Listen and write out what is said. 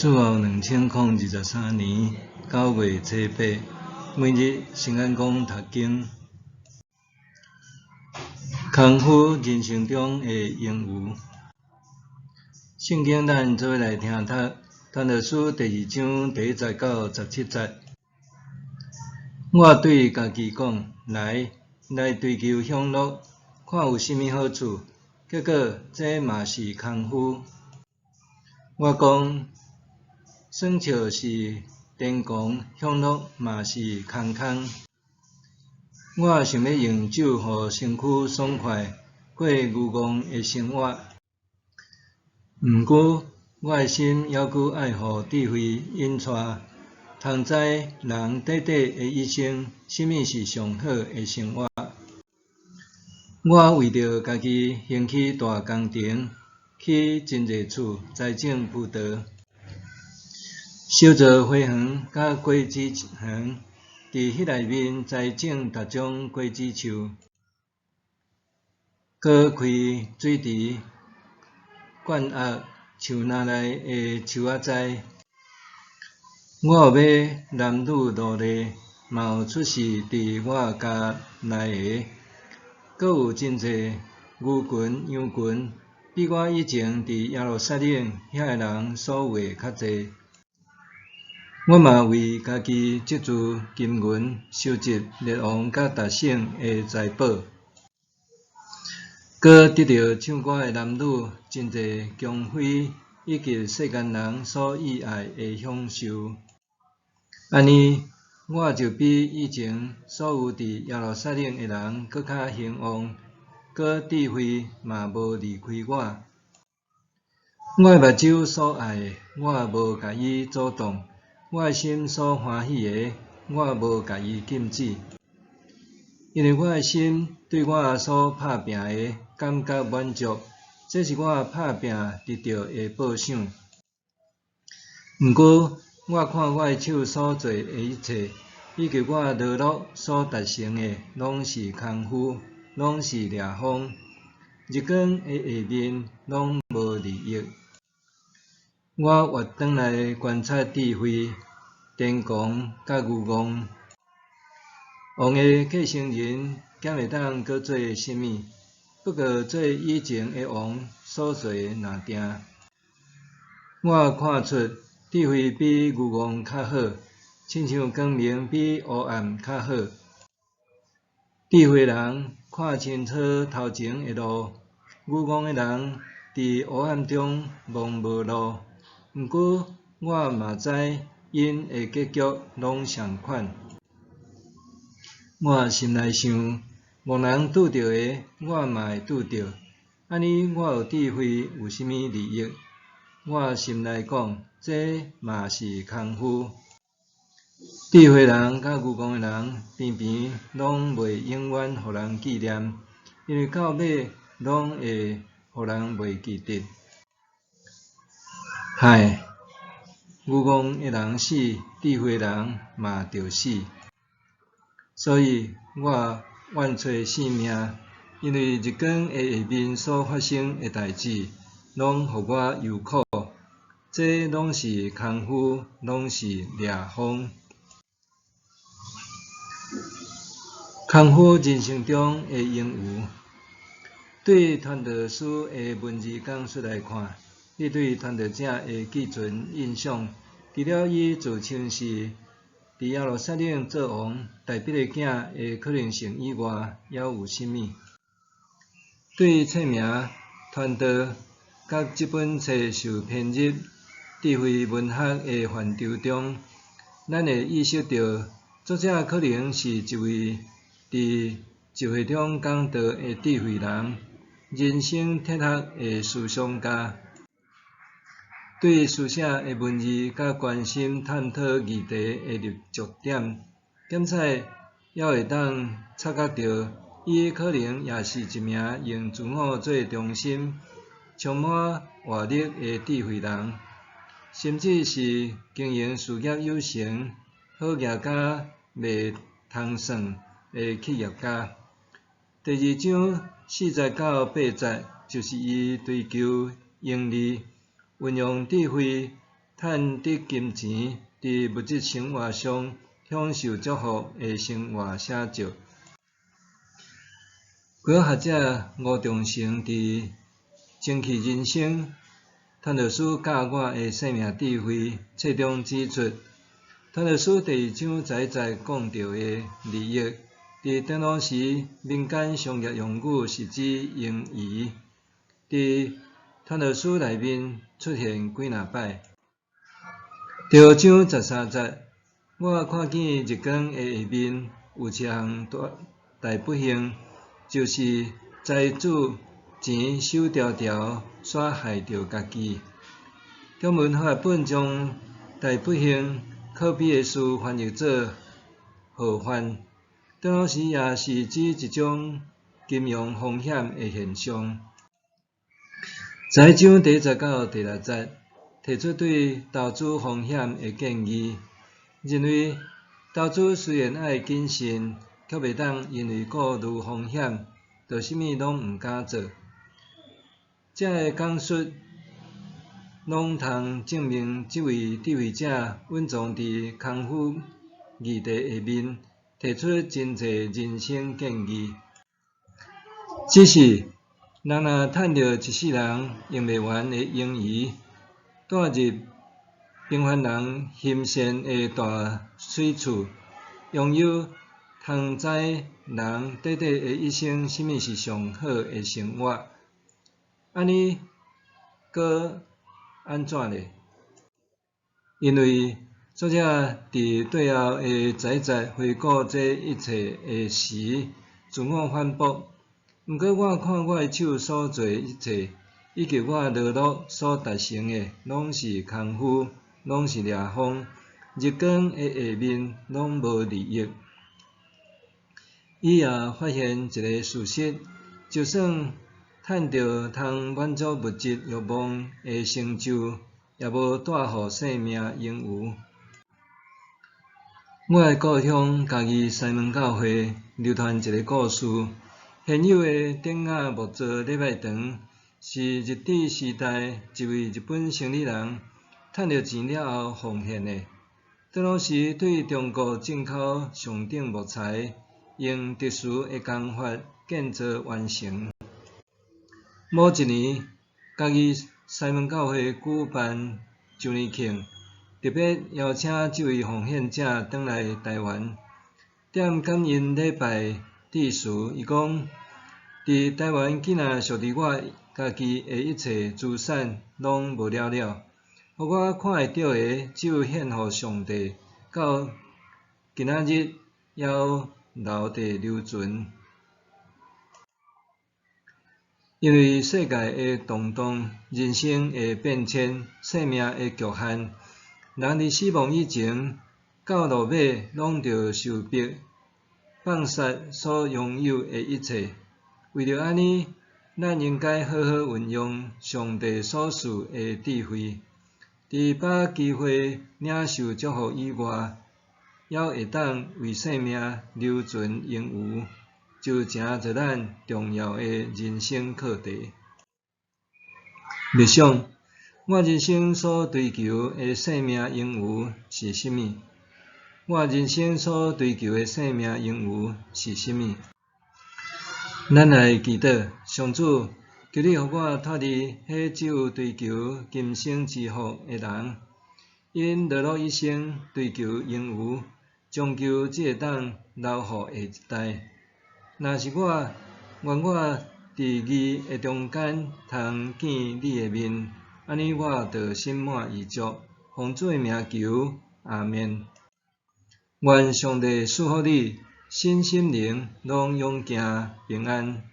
主后2023年9月初8，每日圣安宫读经，康复人生中的应有。圣经咱做来听读，但着书第2章第1节到17节。我对家己讲，来追求享乐，看有甚物好处。结果这嘛是空夫。我讲，算笑是癫狂，享乐嘛是空。我想要用酒，互身躯爽快，过愚妄的生活。毋过，我的心犹阁爱互智慧引带，通知人短的一生，甚物是上好的生活。我为着家己兴起大工程，去真侪厝栽种葡萄，修造花园甲果子园，伫迄内面栽种逐种果子树，搁开水池，灌压树林内的树仔栽。我有要男女乐利，嘛有出世伫我家内下。阁有真侪牛群、羊群，比我以前伫耶路撒冷遐个人所有的较济。我嘛为家己积聚金银，收集列王甲达省的财宝，阁得到唱歌的男女真侪光辉，以及世间人所喜爱的享受。安尼，我就比以前所有伫耶路撒冷的人搁较兴旺，搁智慧嘛无离开我。我的目睭所爱的，我无甲伊阻挡；我的心所欢喜的，我无甲伊禁止。因为我的心对我所拍拼的感觉满足，这是我拍拼得到的报赏。毋过，我看我的手所做的一切，以及我劳碌所达成的，拢是空夫，拢是掠风。日光的下面，拢无利益。我活转来观察智慧、癫狂甲愚妄。王的继承人敢会当搁做甚物？不过做以前的王所做若定。我看出智慧比愚妄较好，亲像光明比黑暗较好。智慧人看清楚头前的路，愚妄的人伫黑暗中望无路。毋过我嘛知因的结局拢相款。我心内想，望人拄着的，我嘛会拄着。安尼我有智慧有甚物利益？我心内讲，这嘛是空夫。智慧人甲愚妄的人，偏偏拢袂永远互人纪念，因为到尾拢会互人袂记得。嗨，愚妄的人死，智慧人嘛着死。所以我愿找性命，因为日光的下面所发生的代志，拢互我忧苦。这拢是空夫，拢是掠风。空夫人生中的应有，对传道书的文字讲述来看，你对传道者的寄存印象，除了伊自称是伫耶路撒冷做王，大笔的囝的可能性以外，还有甚物？对册名《传道》甲这本册受编入智慧文学的范畴中，咱会意识到，作者可能是一位伫集会中讲道的智慧人，人生哲学的思想家，对书写的文字甲关心探讨议题的立足点，检测也会当察觉到，伊可能也是一名用自我做中心、充满活力的智慧人，甚至是经营事业有成、好业家袂通算的企业家。第2章4节到8节，就是伊追求盈利、运用智慧、赚得金钱，伫物质生活上享受祝福的生活写照。几个学者吴仲成伫《争气人生：传道书教我的生命智慧》册中指出，传道书第2章早讲到的利益，伫电脑时民间商业用语是指盈余，伫传道书内面出现几若摆。第2章13节，我看见日光的下面有一项大不幸，就是财主钱手条条，煞害着家己。中文法本将大不幸可比的事翻译做祸患，当然时也是指一种金融风险的现象。在章第1到第6节提出对投资风险的建议，认为投资虽然爱谨慎，却袂当因为顾虑风险，就啥物拢毋敢做。这个讲述拢通证明这位智慧者稳重伫康复议题下面提出真侪人生建议。只是人若趁着一世人用袂完的盈余，住入平凡人欣羡的大水厝，拥有通知人短短的一生啥物是上好的生活，安尼阁安怎呢？因为作者伫对后的早节回顾这一切的时，自我反驳。毋过我看我的手所做一切，以及我劳碌所达成的，拢是空虚，拢是掠风，日光的下面拢无利益。伊也发现一个事实，就算趁着通满足物质欲望的成就，也无带互生命盈余。我的故乡嘉义西门教会流传一个故事，现有的典雅木造礼拜堂，是日治时代一位日本生理人趁着钱了后奉献的。当然时对中国进口上等木材，用特殊的工法建造完成。某一年，嘉义西门教会举办周年庆，特别邀请这位奉献者返来台湾。踮感恩礼拜致辞，伊讲：伫台湾竟然属于我家己的一切资产拢无了了，互我看会到的只有献互上帝，到今仔日还留地留存。因为世界的动荡、人生的变迁、生命的局限，人伫死亡以前，到落尾拢着受逼放杀所拥有的一切。为着安尼，咱应该好好运用上帝所赐的智慧，伫把机会领受祝福以外，还会当为生命留存盈余，就成做咱重要的人生课题。默想，我人生所追求的生命盈余是甚物？我人生所追求的生命盈余是甚物？咱来祈祷，上主，求你互我脱离迄只有追求今生之福的人，因劳碌一生追求盈余，终究只会当留互下一代。若是我，愿我伫义的中间通见你的面，安尼我就心满意足。奉主的名求，阿们。愿上帝赐福你，身心灵拢永行平安。